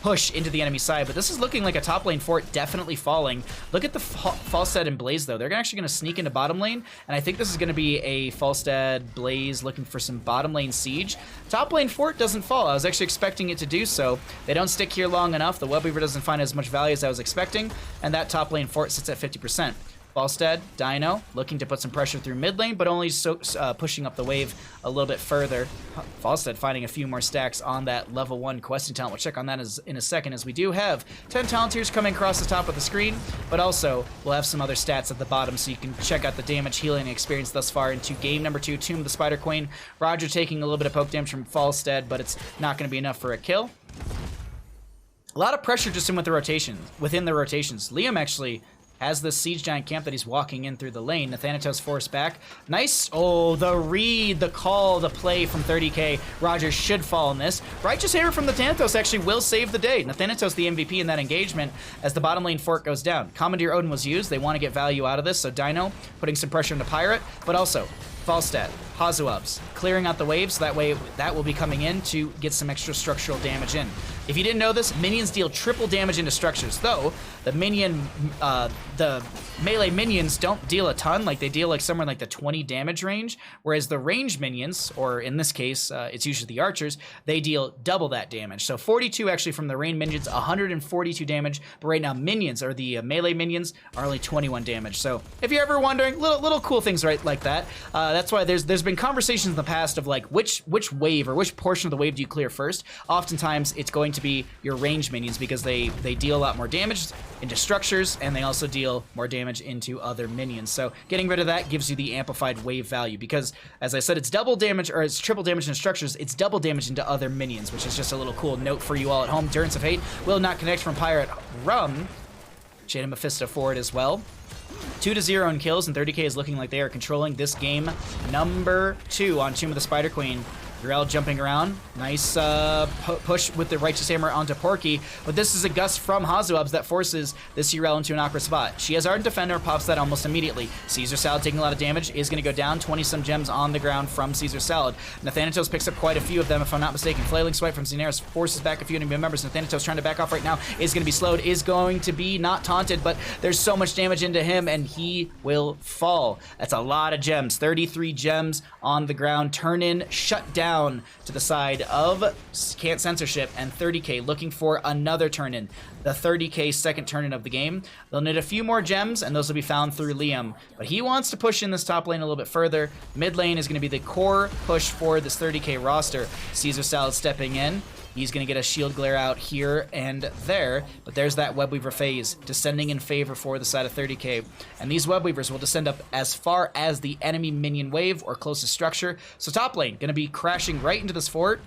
push into the enemy side, but this is looking like a top lane fort definitely falling. Look at the Falstad and Blaze, though. They're actually going to sneak into bottom lane, and I think this is going to be a Falstad Blaze looking for some bottom lane siege. Top lane fort doesn't fall. I was actually expecting it to do so. They don't stick here long enough. The Web Weaver doesn't find as much value as I was expecting, and that top lane fort sits at 50%. Falstad, Dino, looking to put some pressure through mid lane, but only pushing up the wave a little bit further. Falstad finding a few more stacks on that level 1 questing talent. We'll check on that in a second, as we do have 10 talent tiers coming across the top of the screen, but also we'll have some other stats at the bottom so you can check out the damage, healing, and experience thus far into game number 2, Tomb of the Spider Queen. Roger taking a little bit of poke damage from Falstad, but it's not going to be enough for a kill. A lot of pressure just within the rotations. Liam actually has this Siege Giant camp that he's walking in through the lane. Thanatos forced back. Nice. Oh, the read, the call, the play from 30k. Roger should fall in this. Righteous Hammer from the Thanatos actually will save the day. Thanatos the MVP in that engagement as the bottom lane fort goes down. Commandeer Odin was used. They want to get value out of this, so Dino putting some pressure into Pirate, but also Falstad, Hazuabs, clearing out the waves, so that way that will be coming in to get some extra structural damage in. If you didn't know this, minions deal triple damage into structures, though the melee minions don't deal a ton. Like, they deal like somewhere in like the 20 damage range, whereas the range minions, or in this case, it's usually the archers, they deal double that damage. So 42 actually from the range minions, 142 damage, but right now minions, or the melee minions, are only 21 damage. So if you're ever wondering, little cool things right like that. That's why there's been been conversations in the past of like which wave or which portion of the wave do you clear first. Oftentimes it's going to be your range minions because they deal a lot more damage into structures, and they also deal more damage into other minions. So getting rid of that gives you the amplified wave value, because as I said, it's double damage, or it's triple damage into structures, it's double damage into other minions, which is just a little cool note for you all at home. Endurance of Hate will not connect from Pirate Rum. Jada Mephisto forward as well. 2-0 in kills, and 30k is looking like they are controlling this game. Number 2 on Tomb of the Spider Queen. Urel jumping around. Nice push with the Righteous Hammer onto Porky. But this is a gust from Hazuabs that forces this Urel into an awkward spot. She has Ardent Defender, pops that almost immediately. Caesar Salad taking a lot of damage, is going to go down. 20-some gems on the ground from Caesar Salad. Nathanatos picks up quite a few of them, if I'm not mistaken. Flailing Swipe from Xenaris forces back a few enemy members. Nathanatos trying to back off right now. Is going to be slowed, is going to be not taunted, but there's so much damage into him, and he will fall. That's a lot of gems. 33 gems on the ground. Turn in, shut down to the side of Can't Censorship, and 30k looking for another turn-in. The 30k second turn-in of the game. They'll need a few more gems, and those will be found through Liam. But he wants to push in this top lane a little bit further. Mid lane is going to be the core push for this 30k roster. Caesar Salad stepping in. He's going to get a shield glare out here and there, but there's that Webweaver phase descending in favor for the side of 30k. And these Webweavers will descend up as far as the enemy minion wave or closest structure. So top lane going to be crashing right into this fort.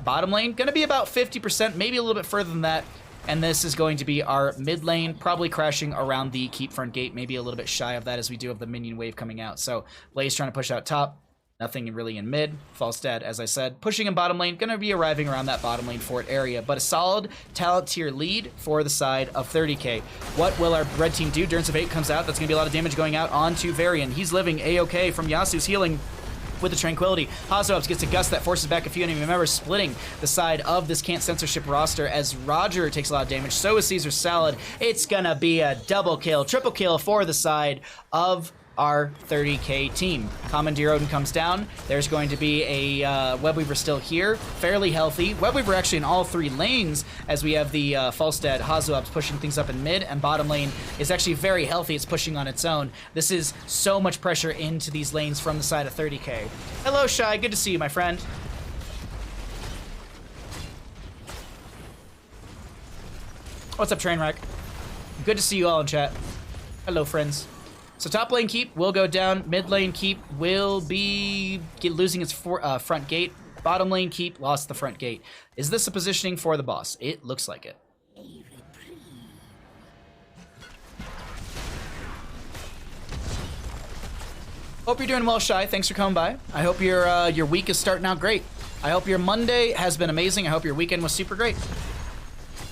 Bottom lane going to be about 50%, maybe a little bit further than that. And this is going to be our mid lane, probably crashing around the keep front gate, maybe a little bit shy of that as we do have the minion wave coming out. So Blaze trying to push out top. Nothing really in mid. Falstad, as I said, pushing in bottom lane, going to be arriving around that bottom lane fort area, but a solid talent tier lead for the side of 30k. What will our red team do? Endurance of 8 comes out. That's going to be a lot of damage going out onto Varian. He's living A-OK from Yasu's healing with the Tranquility. Hazuabs gets a gust that forces back a few enemy members, splitting the side of this Can't Censorship roster as Roger takes a lot of damage. So is Caesar Salad. It's going to be a double kill, triple kill for the side of our 30k team. Commandeer Odin comes down. There's going to be a Webweaver still here, fairly healthy. Webweaver actually in all 3 lanes, as we have the Falstad Hazuabs pushing things up in mid, and bottom lane is actually very healthy. It's pushing on its own. This is so much pressure into these lanes from the side of 30k. Hello, Shy. Good to see you, my friend. What's up, Trainwreck? Good to see you all in chat. Hello, friends. So top lane keep will go down. Mid lane keep will be losing its front gate. Bottom lane keep lost the front gate. Is this a positioning for the boss? It looks like it. Hope you're doing well, Shy. Thanks for coming by. I hope your week is starting out great. I hope your Monday has been amazing. I hope your weekend was super great.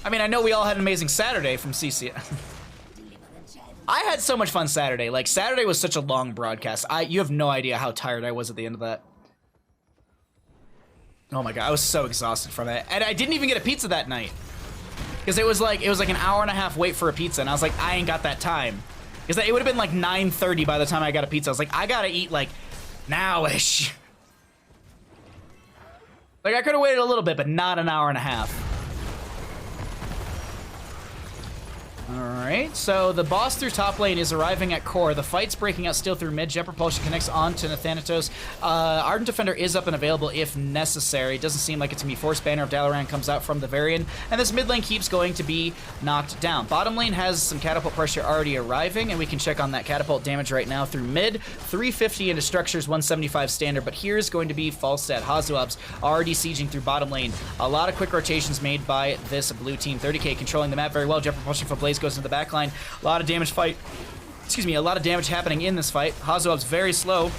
I mean, I know we all had an amazing Saturday from CC. I had so much fun Saturday. Like, Saturday was such a long broadcast. You have no idea how tired I was at the end of that. Oh my god, I was so exhausted from it. And I didn't even get a pizza that night. Because it was like an hour and a half wait for a pizza, and I was like, I ain't got that time. Because it would have been like 9:30 by the time I got a pizza. I was like, I gotta eat like now-ish. Like, I could have waited a little bit, but not an hour and a half. Alright, so the boss through top lane is arriving at core. The fight's breaking out still through mid. Jet Propulsion connects on to Nathanatos. Ardent Defender is up and available if necessary. It doesn't seem like it's going to be forced. Banner of Dalaran comes out from the Varian, and this mid lane keeps going to be knocked down. Bottom lane has some catapult pressure already arriving, and we can check on that catapult damage right now through mid. 350 into structures, 175 standard, but here's going to be Falstad Hazuabs already sieging through bottom lane. A lot of quick rotations made by this blue team. 30k controlling the map very well. Jet Propulsion for Blaze goes into the back line. A lot of damage a lot of damage happening in this fight. Hazuab's very slow.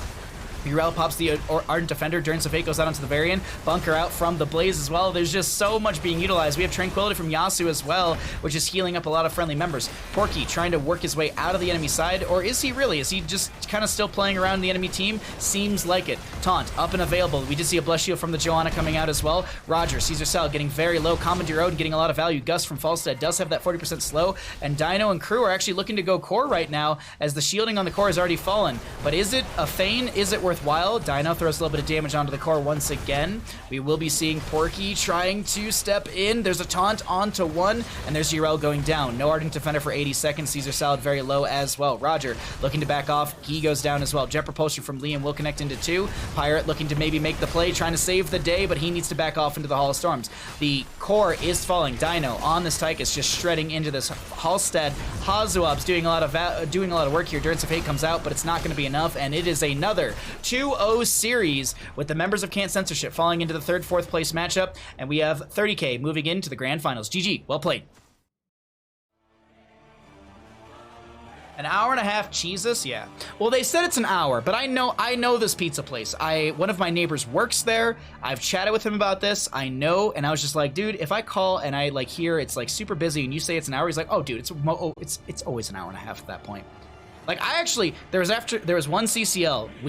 Urel pops the Ardent Defender. Endurance of Fate goes out onto the Varian. Bunker out from the Blaze as well. There's just so much being utilized. We have Tranquility from Yasu as well, which is healing up a lot of friendly members. Porky trying to work his way out of the enemy side, or is he really? Is he just kind of still playing around the enemy team? Seems like it. Taunt up and available. We did see a Bless Shield from the Joanna coming out as well. Roger, Caesar Salad getting very low. Commandeer Odin getting a lot of value. Gus from Falstad does have that 40% slow, and Dino and crew are actually looking to go core right now as the shielding on the core has already fallen. But is it a feign? Is it worth worthwhile. Dino throws a little bit of damage onto the core once again. We will be seeing Porky trying to step in. There's a taunt onto one, and there's Urel going down. No Ardent Defender for 80 seconds. Caesar Salad very low as well. Roger looking to back off. He goes down as well. Jet Propulsion from Liam will connect into 2. Pirate looking to maybe make the play, trying to save the day, but he needs to back off into the Hall of Storms. The core is falling. Dino on this Tychus just shredding into this Halstead. Hazuab's doing a lot of work here. Durance of Hate comes out, but it's not going to be enough, and it is another 2-0 series with the members of Can't Censorship falling into the 3rd, 4th place matchup, and we have 30K moving into the grand finals. GG, well played. An hour and a half, Jesus, yeah. Well, they said it's an hour, but I know this pizza place. One of my neighbors works there. I've chatted with him about this. I know, and I was just like, dude, if I call and I like hear it's like super busy and you say it's an hour, he's like, oh, dude, it's always an hour and a half at that point. Like, there was one CCL.